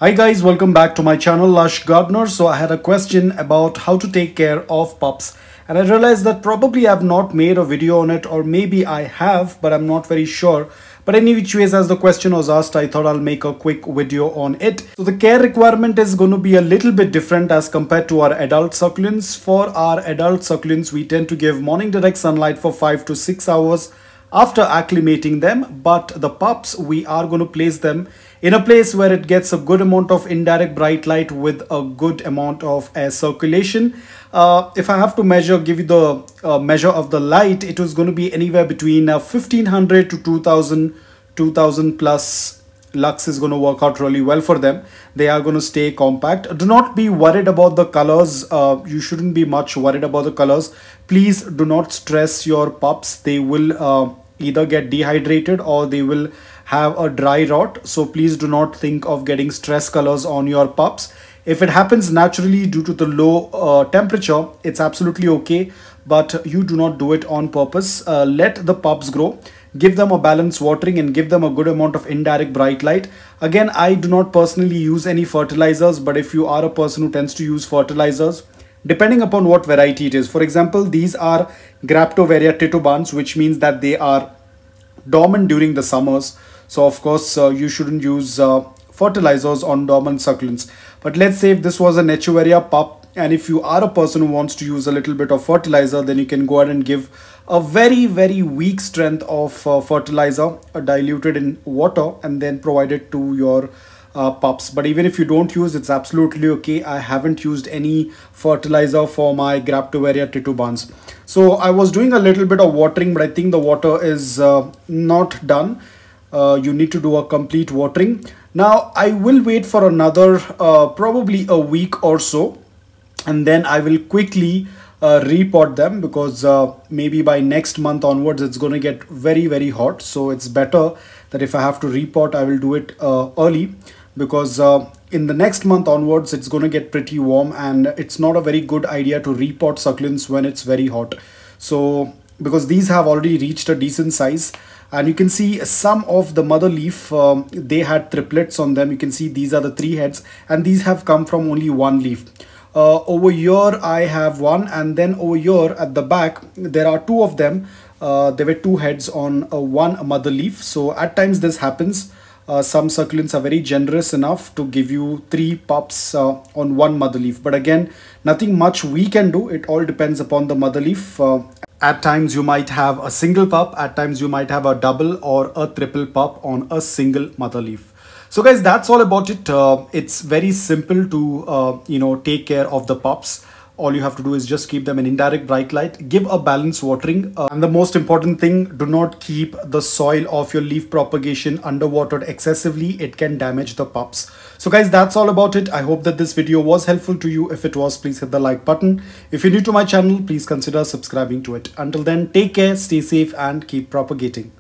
Hi guys, welcome back to my channel Lush Gardener. So I had a question about how to take care of pups, and I realized that probably I've not made a video on it, or maybe I have, but I'm not very sure. But any which ways, as the question was asked, I thought I'll make a quick video on it. So the care requirement is going to be a little bit different as compared to our adult succulents. For our adult succulents, we tend to give morning direct sunlight for 5 to 6 hours after acclimating them, but the pups, we are going to place them in a place where it gets a good amount of indirect bright light with a good amount of air circulation. If I have to give you the measure of the light, it was going to be anywhere between 1500 to 2000 plus lux is going to work out really well for them. They are going to stay compact. Do not be worried about the colors. You shouldn't be much worried about the colors. Please do not stress your pups. They will either get dehydrated or they will have a dry rot. So please do not think of getting stress colors on your pups. If it happens naturally due to the low temperature, it's absolutely okay, but you do not do it on purpose. Let the pups grow. Give them a balanced watering and give them a good amount of indirect bright light. Again, I do not personally use any fertilizers, but if you are a person who tends to use fertilizers, depending upon what variety it is. For example, these are graptovaria titubans, which means that they are dormant during the summers. So of course, you shouldn't use fertilizers on dormant succulents. But let's say if this was an echeveria pup, and if you are a person who wants to use a little bit of fertilizer, then you can go ahead and give a very weak strength of fertilizer diluted in water and then provide it to your pups. But even if you don't use, it's absolutely okay. I haven't used any fertilizer for my graptovaria titubans. So I was doing a little bit of watering, but I think the water is not done. You need to do a complete watering. Now I will wait for another probably a week or so, and then I will quickly repot them, because maybe by next month onwards it's going to get very hot. So it's better that if I have to repot, I will do it early, because in the next month onwards it's going to get pretty warm, and it's not a very good idea to repot succulents when it's very hot. So because these have already reached a decent size, and you can see some of the mother leaf, they had triplets on them. You can see these are the 3 heads, and these have come from only 1 leaf. Over here I have 1, and then over here at the back there are 2 of them. There were 2 heads on 1 mother leaf. So at times this happens. Some succulents are very generous enough to give you 3 pups on 1 mother leaf, but again, nothing much we can do. It all depends upon the mother leaf. At times you might have a single pup, at times you might have a double or a triple pup on a single mother leaf. So guys, that's all about it. It's very simple to take care of the pups. All you have to do is just keep them in indirect bright light, give a balanced watering, and the most important thing, do not keep the soil of your leaf propagation underwatered excessively. It can damage the pups. So guys, that's all about it. I hope that this video was helpful to you. If it was, please hit the like button. If you're new to my channel, please consider subscribing to it. Until then, take care, stay safe, and keep propagating.